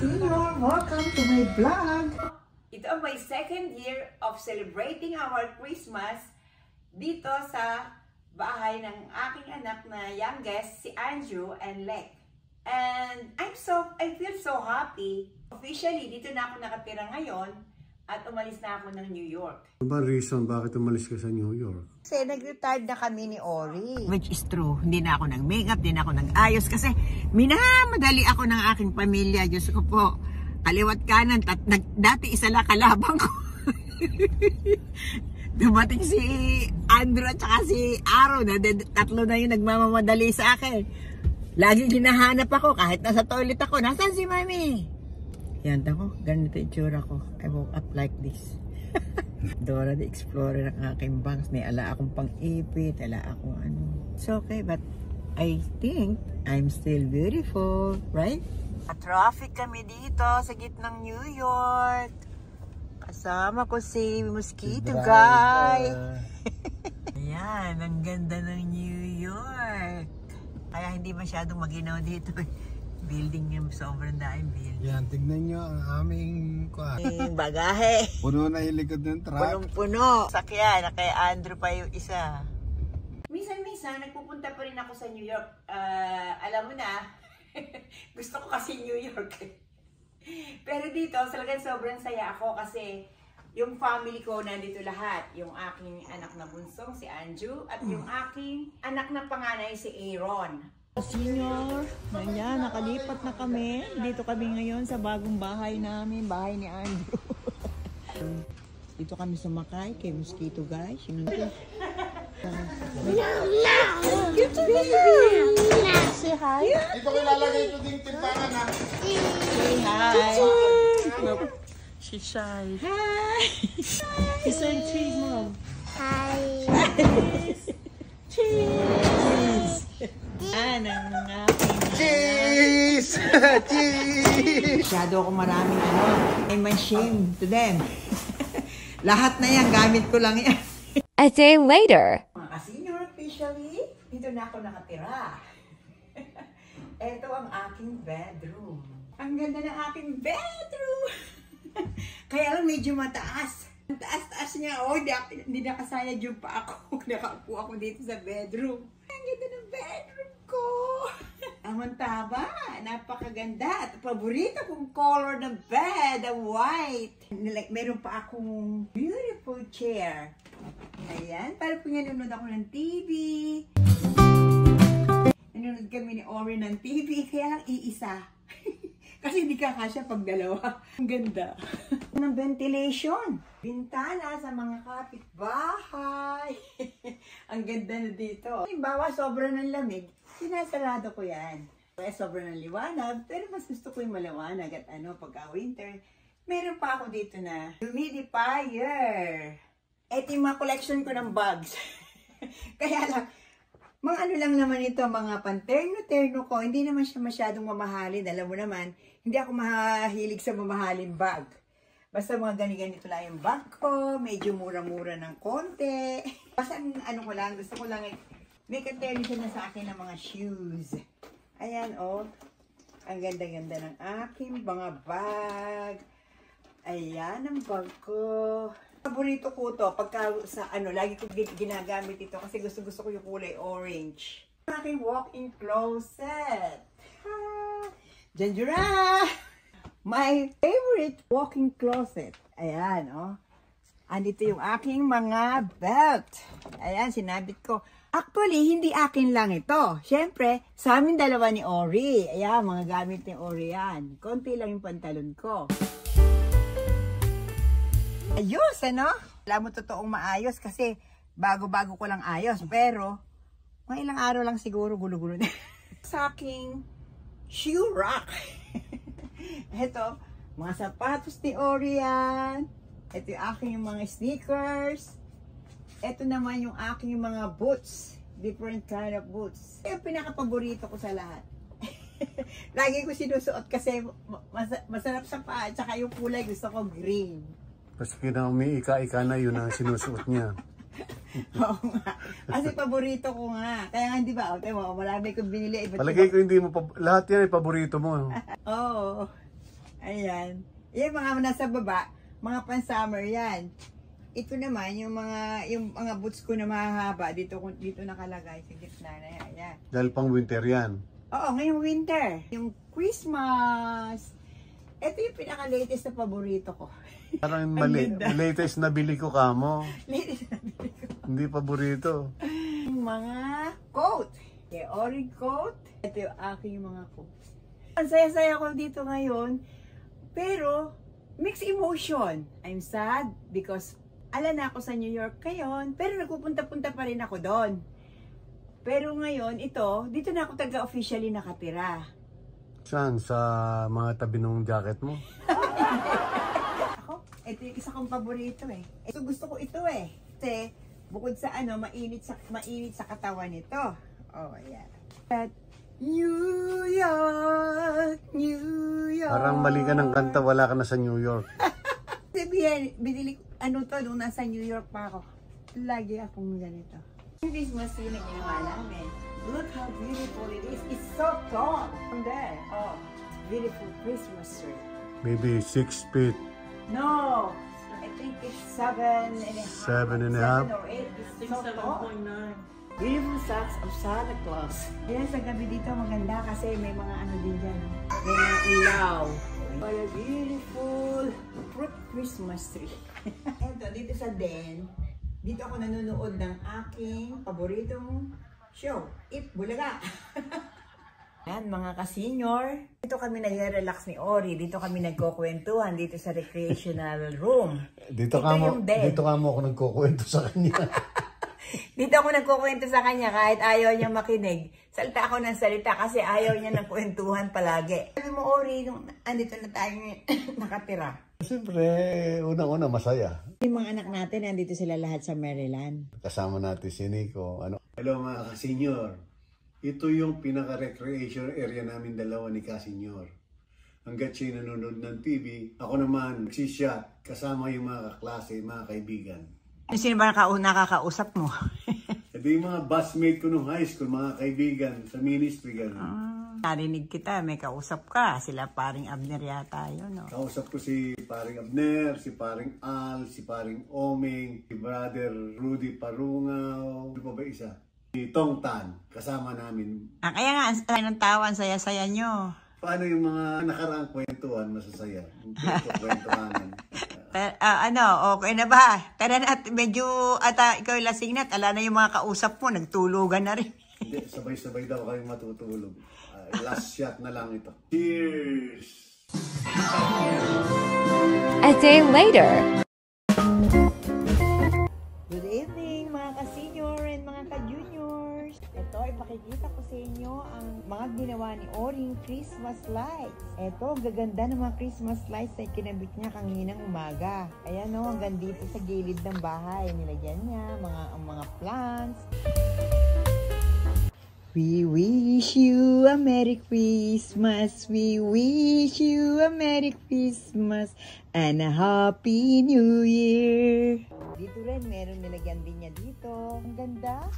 Senior, welcome to my vlog. Ito ang my second year of celebrating our Christmas dito sa bahay ng aking anak na youngest, si Andrew and Lek. And I feel so happy. Officially, dito na ako nakatira ngayon at umalis na ako ng New York. Ano ba reason bakit umalis ka sa New York? Kasi nag-retired na kami ni Ori. Which is true. Hindi na ako nag-makeup, hindi na ako nag-ayos kasi minamadali ako ng aking pamilya. Diyos ko po, kaliwat kanan, dati isa lang kalabang ko. Dumating si Andrew at saka si Aaron, tatlo na yung nagmamamadali sa akin. Lagi hinahanap ako kahit nasa toilet ako. Nasaan si Mami? Yan ako, ganito yung tsura ko. I woke up like this. Dora the Explorer ang aking bangs. May ala akong pang-ipit, ala akong ano. It's okay, but I think I'm still beautiful, right? Traffic kami dito sa gitnang New York. Kasama ko si Mosquito Guy. Ayan, ang ganda ng New York. Kaya hindi masyadong maginaw dito. Building yung sobrang daing building. Yan, tignan nyo ang aming bagahe. puno na yung likod ng truck. Punong-puno. Sakyan, kay Andrew pa yung isa. Minsan-minsan, nagpupunta pa rin ako sa New York. Alam mo na, gusto ko kasi New York. Pero dito, talagang sobrang saya ako kasi yung family ko nandito lahat. Yung aking anak na bunsong, si Andrew, at yung aking anak na panganay, si Aaron. Senior, nandiyan, nakalipat na kami. Dito kami ngayon sa bagong bahay namin, bahay ni Andrew. Dito kami sumakay kay Mosquito Guy. Sinunod. Good to meet you. Say hi. Dito ko ilalagay ito ding timbangan ha. Say hi. She's shy. Hi. You say cheese, Mom. Hi. Cheese. Anong aking Cheese! Cheese! masyado ako maraming ano. I'm ashamed to them. Lahat na yan, gamit ko lang yan. A day later. Mga ka-senior officially, dito na ako nakatira. Ito ang aking bedroom. Ang ganda ng aking bedroom. Kaya lang medyo mataas. Ang taas-taas niya. Oh, hindi nakasayad yung pa ako. Nakaupo ako dito sa bedroom. Ang ganda ng bedroom ko. Ang taba. Napakaganda. At paborito kong color ng bed, ang white. Meron pa akong beautiful chair. Ayan. Para po nga nanonood ako ng TV. Nanonood kami ni Ori ng TV. Kaya lang iisa. Kasi hindi kakasya pag dalawa. Ang ganda. Ng ventilation. Bintana sa mga kapitbahay. Ang ganda na dito. Halimbawa, sobrang ng lamig, sinasarado ko yan. Kaya sobrang ng liwanag, pero mas gusto ko yung malawanag at ano, pagka winter. Meron pa ako dito na humidifier. Ito yung mga collection ko ng bags. Kaya lang, mga ano lang naman ito, mga panterno-terno ko. Hindi naman siya masyadong mamahalin. Alam mo naman, hindi ako mahilig sa mamahalin bag. Basta mga ganito lang yung bag ko. Medyo mura-mura ng konti. Basta ano ko lang, gusto ko lang may katerno siya na sa akin ng mga shoes. Ayan, oh. Ang ganda-ganda ng aking mga bag. Ayan ang bag ko. Paborito ko to pagka sa ano, lagi ko ginagamit ito kasi gusto ko yung kulay orange. Aking walk-in closet. Janjura! My favorite walk-in closet. Ayan, oh. Andito yung aking mga belt. Ayan, sinabit ko. Actually, hindi akin lang ito. Siyempre, sa amin dalawa ni Ori. Ayan, mga gamit ni Ori yan. Konti lang yung pantalon ko. Ayos, ano? Alam mo, totoong maayos kasi bago-bago ko lang ayos. Pero, mga ilang araw lang siguro gulo-gulo na. Sa aking shoe rack. Ito, mga sapatos ni Orian. Ito yung aking mga sneakers. Ito naman yung aking mga boots. Different kind of boots. Yung pinaka-paborito ko sa lahat. Lagi ko sinusuot kasi masarap sa paa. Tsaka yung kulay gusto ko green. Kasi ika-ika na yun ang sinusuot niya. Oo nga. Kasi paborito ko nga. Kaya nga, di ba? Marami kong binili. Palagay ko hindi mo, lahat yan ay paborito mo. Oo. Ayan. Yan mga nasa baba, mga pan-summer yan. Ito naman, yung mga boots ko na mahahaba, dito nakalagay sa gitna na yan. Ayan. Dahil pang winter yan. Oo, ngayong winter. Yung Christmas. Ito yung pinaka-latest na paborito ko. Parang Ang ganda. latest na bili ko kamo. Latest na bili ko. Hindi paborito. Yung mga coat. Yung orange coat. Ito yung aking mga coat. Ang saya-saya ko dito ngayon. Pero, mixed emotion. I'm sad because ala na ako sa New York ngayon. Pero nagpupunta-punta pa rin ako doon. Pero ngayon, dito na ako taga-officially nakatira. Saan? Sa mga tabi ng jacket mo? Ako, ito yung isa kong paborito eh. Ito gusto ko ito eh. Kasi, bukod sa mainit sa katawan nito. Oh, ayan. At New York, New York. Parang mali ka ng kanta, wala ka na sa New York. Sabihin, binili ko, nung nasa New York pa ako. Lagi akong ganito. Yung Christmas tree na ginawa namin. Look how beautiful it is. It's so tall. From there. Oh, beautiful Christmas tree. Maybe 6 feet. No, I think it's 7 and a half. 7 and a half. 7 or 8. It's so tall. Beautiful socks of Santa Claus. Yan sa gabi dito maganda kasi may mga din dyan. May mga ilaw. What a beautiful fruit Christmas tree. Eto, dito sa den, dito ako nanonood ng aking paboritong show, If Bulaga. Yan, mga ka-senior. Dito kami nag-relax ni Ori. Dito kami nagkukwentuhan dito sa recreational room. Dito ka mo ako nagkukwento sa kanya. Dito ako nagkukwento sa kanya kahit ayaw niya makinig. Salita ako ng salita kasi ayaw niya ng kwentuhan palagi. Sabi mo, Ori, nung andito na tayo nakatira. Siyempre, unang-una masaya. Yung mga anak natin, nandito sila lahat sa Maryland. Kasama natin si Nico. Hello mga ka-senior. Ito yung pinaka-recreation area namin dalawa ni ka-senior. Hanggat siya nanonood ng TV, ako naman nagsishot kasama yung mga kaklase, mga kaibigan. Sino ba nakakausap mo? Ito yung mga busmate ko nung high school, mga kaibigan sa ministry. Narinig kita, may kausap ka. Sila paring Abner yata yun, no? Kausap ko si paring Abner, si paring Al, si paring Oming, si brother Rudy Parungaw. Ano pa ba isa? Si Tong Tan, kasama namin. Kaya nga, ang tawa, ang saya-saya nyo. Paano yung mga nakaraang kwentuhan, masasaya? Kwentuhanan. Okay na ba? Tara na, at medyo ikaw yung lasing na, ala na yung mga kausap mo, nagtulugan na rin. Hindi, sabay-sabay daw kayong matutulog. Last shot na lang ito. Cheers! A day later. Good evening mga ka-senior and mga ka-juniors. Ito, ipakikita ko sa inyo ang mga ginawa ni Oring Christmas lights. Ito, gaganda ng mga Christmas lights na kinabit niya kanginang umaga. Ayan o, hanggang dito sa gilid ng bahay. Nilagyan niya ang mga plants. We wish you a Merry Christmas. We wish you a Merry Christmas and a Happy New Year. Dito rin, meron nilagyan din niya dito. Ang ganda.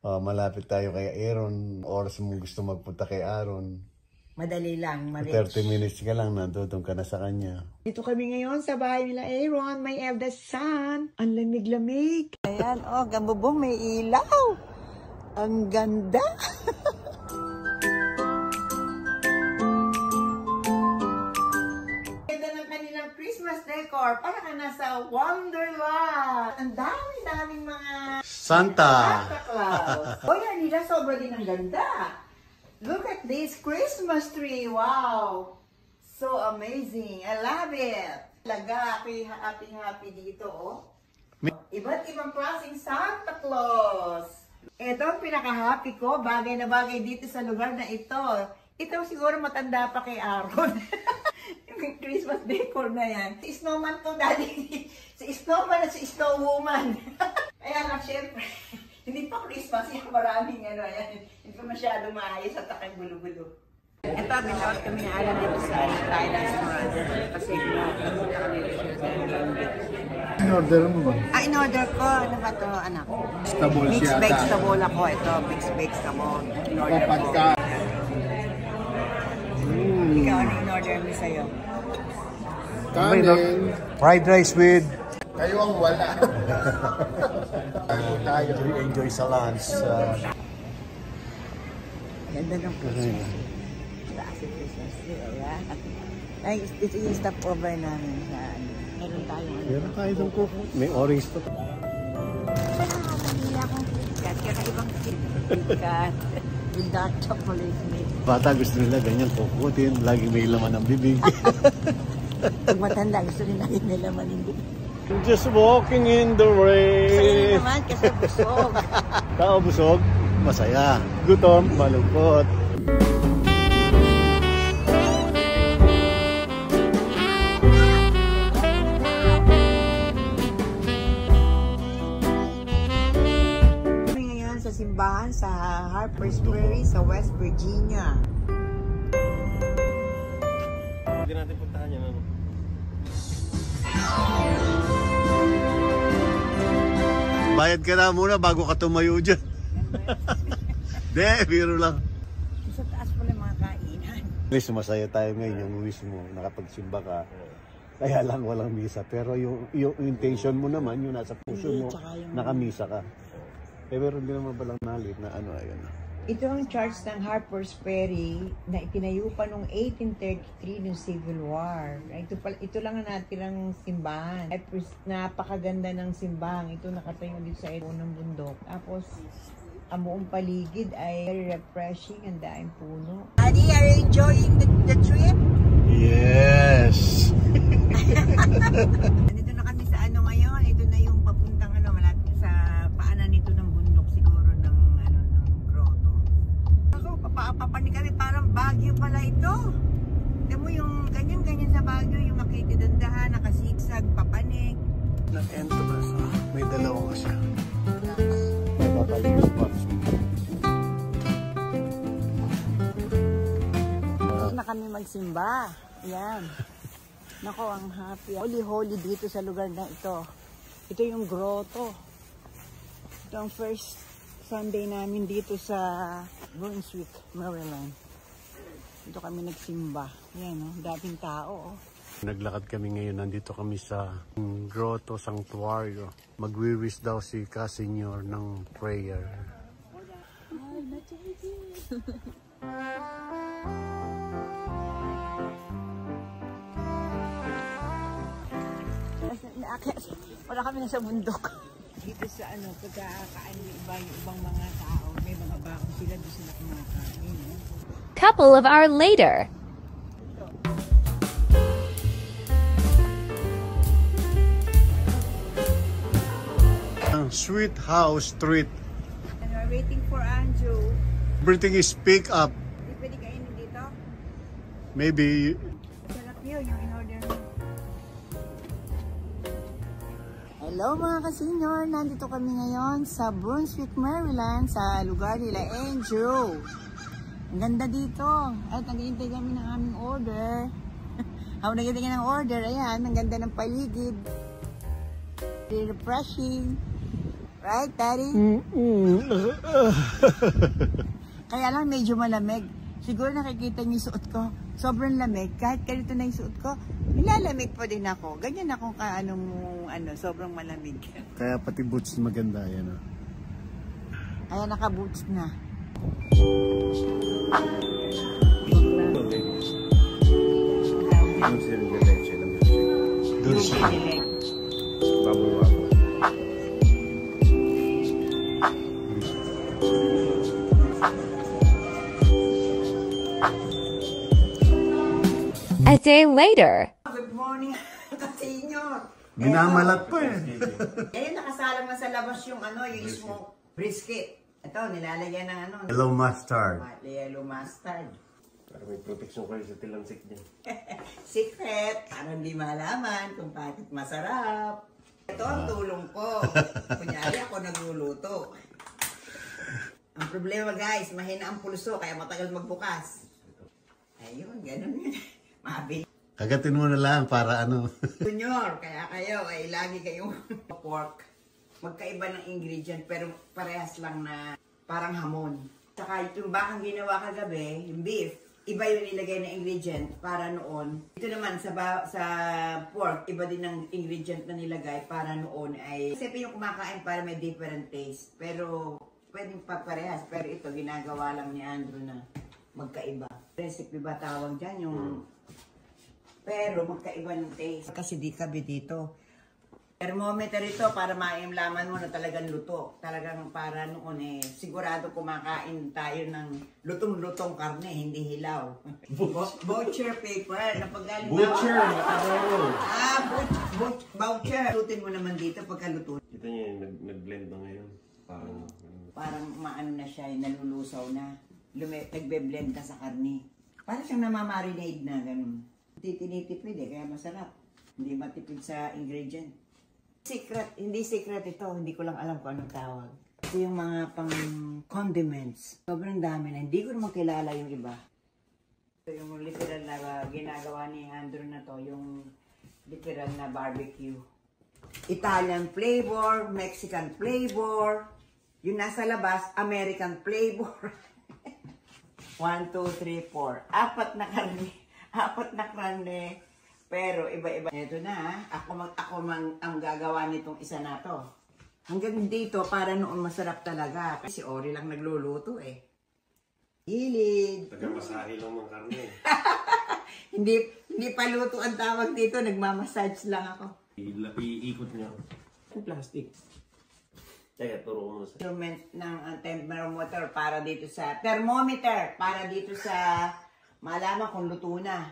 Malapit tayo kay Aaron. Oras mo gusto magpunta kay Aaron. Madali lang, 30 minutes ka lang, nandun ka na sa kanya. Dito kami ngayon sa bahay nila Aaron, may eldest son. Ang lamig-lamig. Ayan, gambubong may ilaw. Ang ganda. Ganda ng kanilang Christmas decor. Para ka nasa Wonderland. Ang dami-daming mga Santa Claus. Yan nila, sobra din ang ganda. Look at this Christmas tree. Wow. So amazing. I love it. Talaga, happy dito, oh. Iba't ibang klaseng Santa Claus. Ito ang pinaka-happy ko. Bagay na bagay dito sa lugar na ito. Ito siguro matanda pa kay Aaron. Yung Christmas decor na yan. Si Snowman to, Daddy. Si Snowman at si Snowwoman. Kaya nga, syempre. Hindi pa Christmas, yung maraming yan. Hindi pa masyado maayos at takang gulo-gulo. Ito, binawat kami na alam dito sa Thai restaurant. Kasi in-order mo ba? in-order ko. Ano ba ito, anak? Vegetable Mixed siya. vegetable ako. Ito, mixed vegetable. In-order ko. sa'yo? Kanin. Fried rice with... Kayo ang wala. Tayo. Enjoy sa lunch. Ganda ng Christmas. Kasi Christmas tree, ayan. Ay, ito yung stopover namin sa ano. Meron tayong ano. Meron tayo itong kuko. May orange to. Hindi akong KitKat. Kakaibang KitKat. With dark chocolate milk. Bata gusto nila ganyan kukutin. Lagi may laman ng bibig. Pag matanda, gusto rin natin nila manindin. Just walking in the Masaya rain. naman kasi busog. Tao busog, masaya. Gutom, malungkot. Kami ngayon sa simbahan sa Harper's Ferry sa West Virginia. Hindi natin puntahan yan, ano? Bayad ka na muna bago ka tumayo dyan. De, biro lang. Sa taas pala yung mga kainan. At least masaya tayo ngayon yung mismo, nakapagsimba ka. Kaya lang walang misa. Pero yung intention mo naman, yung nasa puso mo, nakamisa ka. Eh, pero hindi naman palang nalit na ano, ayun. Ito ang church ng Harper's Ferry na itinayo pa noong 1833 ng Civil War. Ito lang ang natirang simbahan. Napakaganda ng simbahan. Ito nakatayo dito sa ito ng bundok. Tapos, ang buong paligid ay very refreshing. Ang daing puno. Daddy, are you enjoying the trip? Yes! Nandito na kami sa ano ngayon. Ito na yung papuntang ano, malapit sa paanan nito ng bundok siguro ng ano ng grotto. Ako, papapapanik kami parang Baguio pala ito. Tignan mo yung ganyan-ganyan sa Baguio, yung makitidandahan, nakasigsag, papanik. Nag-entrance, may dalawa siya. May papaliw spots. Tapos na kami magsimba. Ayan. Nako, ang happy. Holy dito sa lugar na ito. Ito yung grotto. Ito ang first Sunday namin dito sa Brunswick, Maryland. Dito kami nagsimba. Ayan, no? Daming tao. Oh. Naglakad kami ngayon, nandito kami sa Grotto Sanctuario. Magwiwish daw si Kasenyor ng prayer. Wala kami na sa bundok. Dito sa ano, pagkakaan yung ibang mga tao, may mga bakong sila, doon sila kumakain. No? Couple of hours later. Sweet House Street. And we're waiting for Andrew. Everything is pick up. Hindi pwede kainin dito? Maybe Sarap yun, yung in-order mo. Hello mga ka-senior! Nandito kami ngayon sa Brunswick, Maryland sa lugar nila Andrew. Ang ganda dito. At naghihintay kami ng aming order. Habang naghihintay ng order, ayan, ang ganda ng paligid. Very refreshing. Right, Daddy? Kaya lang medyo malamig. Siguro nakikita niyo yung suot ko. Sobrang lamig. Kahit ganito na yung suot ko, nilalamig pa din ako. Ganyan akong sobrang malamig. kaya pati boots maganda yan. Ayan, naka-boots na. Doon siya. A day later. Good morning, ka-senior. Minamalat pa eh. Nakasalang na sa labas yung yung smoke brisket. Ito, nilalagyan ng Yellow mustard. yellow mustard. Para may protection kayo sa tilansik niya. Secret, para hindi malaman kung bakit masarap. Ito ang tulong ko. Kunyari ako nagluluto. Ang problema guys, mahina ang pulso kaya matagal magbukas. Ayun, ganun yun. Mabili. Kagatin mo na lang para ano. Junior, kaya kayo ay lagi kayong pork. Magkaiba ng ingredient pero parehas lang na parang hamon. Saka yung bakang ginawa kagabi, yung beef, iba yung nilagay na ingredient para noon. Ito naman sa pork, iba din ang ingredient na nilagay para noon ay kasi yung kumakain para may different taste. Pero pwedeng paparehas. Pero ito ginagawa lang ni Andrew na magkaiba. Recipe ba tawag dyan? Pero magkaiba ng taste. Kasi di kabi dito. Thermometer ito para maimlaman mo na talagang luto. Talagang para noon sigurado kumakain tayo ng lutong-lutong karne, hindi hilaw. Butcher paper. Butcher! Voucher. Lutin mo naman dito pagkaluto. Kita niyo yung nag-blend na ngayon. Parang maano na siya, nalulusaw na. Nagbe-blend ka sa karne. Parang siyang namamarinade na, ganun. Tinitipid kaya masarap. Hindi matipid sa ingredient. Secret, hindi secret ito. Hindi ko lang alam kung anong tawag. Ito yung mga pang condiments. Sobrang dami na. Hindi ko naman kilala yung iba. Ito yung literal na ginagawa ni Andrew na to. Yung literal na barbecue. Italian flavor, Mexican flavor. Yung nasa labas, American flavor. 1, 2, 3, 4. Apat na karne. Pero iba-iba. Ito na, ako ang gagawa nitong isa na to. Hanggang dito, para noon masarap talaga. Kasi Ori lang nagluluto Hilid. Taga-masahe lang ng karne. hindi pa luto ang tawag dito, nagmamassage lang ako. Iikot niya. Yung plastic. Teka, turo ko muna sa... Instrument ng thermometer para dito sa... malaman kung luto na.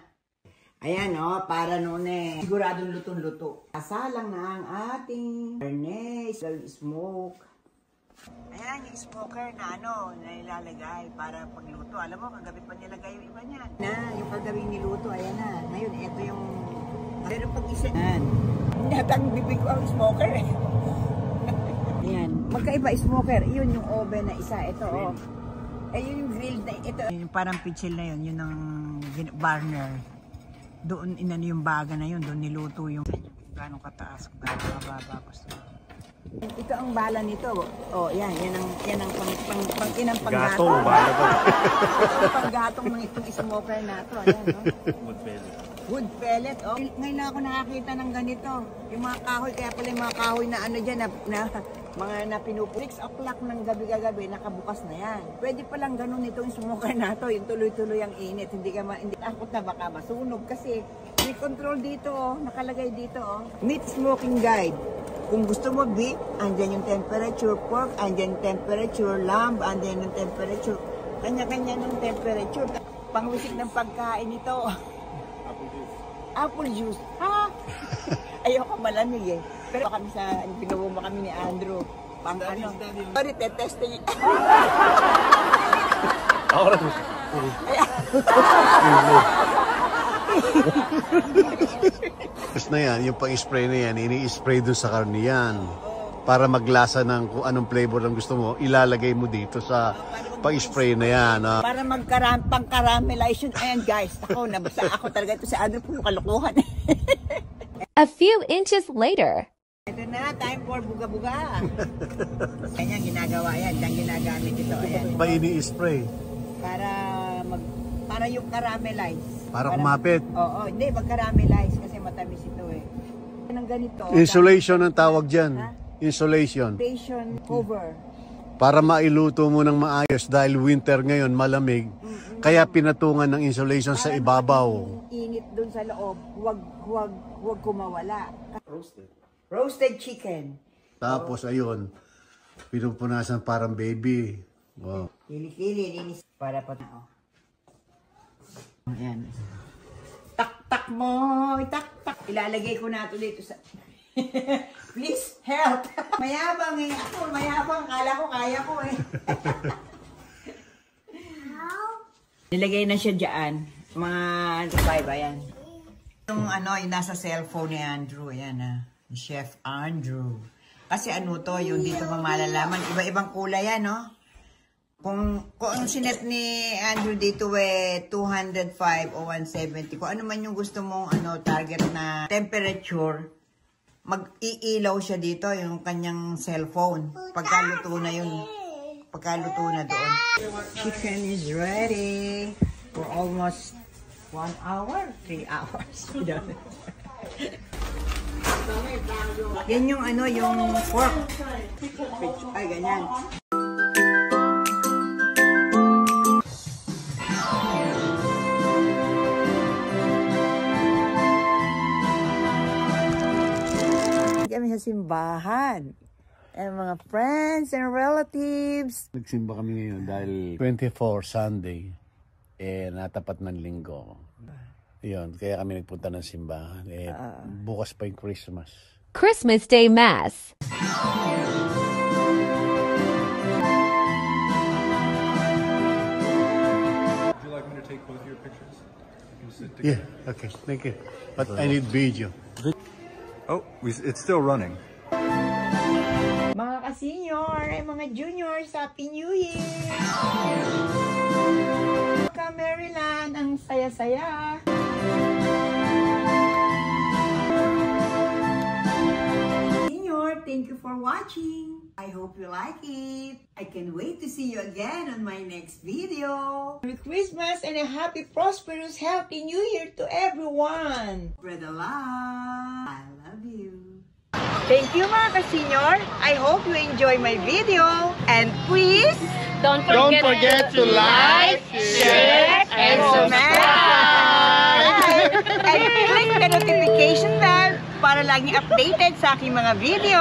Ayan para noon siguradong lutong-luto. Kasalang na ang ating furnace, smoke. Ayan yung smoker na na ilalagay para pagluto. Alam mo, kagabi pa nilagay yung iba niyan. Yung kagabi niluto, ayan na. Ngayon, ito yung... Pero pag isa... Natang bibig ko ang smoker Ayan. Magkaiba smoker. Yun yung oven na isa. Ito yun yung grilled na ito. Yung parang pitchel na yun. Yun ang burner. Doon yung baga na yun, doon niluto yung gano'ng kataas, gano'ng kababa gusto. Ito ang bala nito. Yan ang panggatong. Gatong, bala to. Ito ang panggatong ng itong smoker na ito. Ayan, Wood pellet. Wood pellet, Ngayon na ako nakakita ng ganito. Yung mga kahoy, kaya pala yung mga kahoy na dyan, mga pinupo. 6 o'clock ng gabi-gabi, nakabukas na yan. Pwede palang ganun itong smoker na to, yung tuloy-tuloy ang init. Hindi takot na baka masunog kasi may control dito, nakalagay dito. Meat smoking guide. Kung gusto mo beef, andyan yung temperature. Pork, andyan yung temperature. Lamb, andyan yung temperature. Kanya-kanya ng temperature. Pangwisik ng pagkain ito. Apple juice. Ha? Ayoko malamig Pero kami pinubo mo kami ni Andrew. Pang Sorry, testing. Ako rin. Tapos na yan, yung pang-spray na yan, ini-spray dun sa karne yan. Para maglasa ng kung anong flavor ang gusto mo, ilalagay mo dito sa pang-spray na yan. Para pang-caramelization. Ayan guys, ako talaga ito si Andrew, puro kalokohan. A few inches later. Ito na, time for buga-buga. Kanya ginagawa yan, yan ginagamit ito. Ayan. Ba ini-spray? Para yung caramelize. Para kumapit? Oo, hindi, mag-caramelize kasi matamis ito Yan ang ganito. Insulation ang tawag dyan. Insulation. Insulation cover. Para mailuto mo ng maayos dahil winter ngayon, malamig. Kaya pinatungan ng insulation sa ibabaw. Init dun sa loob, huwag kumawala. Roasted. Roasted chicken. Tapos ayun, pinupunasan parang baby. Wow. Kili-kili, linis. Para pa na Ayan. Tak-tak mo, tak-tak. Ilalagay ko na ito dito sa... Please help. Mayabang ako, mayabang. Kala ko, kaya ko Nilagay na siya dyan. Mga 5, ayan. Yung yung nasa cellphone ni Andrew, ayan Chef Andrew. Kasi yung dito pa malalaman. Iba-ibang kulay yan, Kung sinet ni Andrew dito 205 o 170, kung ano man yung gusto mong target na temperature, mag-iilaw siya dito yung kanyang cellphone. Pagkaluto na doon. Chicken is ready. for almost 1 hour, 3 hours. Yan yung ano, yung pork. Ay, ganyan. Kami sa simbahan. And mga friends and relatives. Nagsimba kami ngayon dahil 24 Sunday, natapat ng linggo. Yun, kaya kami nagpunta ng simbahan. Bukas pa yung Christmas. Christmas Day Mass. Would you like me to take both of your pictures? You can sit together. Yeah, okay, thank you. But I need video. Oh, it's still running. Mga ka-senior ay mga juniors, Happy New Year! Ka-Maryland, ang saya-saya! Senior, thank you for watching! I hope you like it! I can't wait to see you again on my next video! Merry Christmas and a happy, prosperous, healthy New Year to everyone! Spread the love! I love you! Thank you mga ka-senior. I hope you enjoy my video. And please, Don't forget to like, share, and subscribe! And click the notification bell para laging updated sa aking mga video.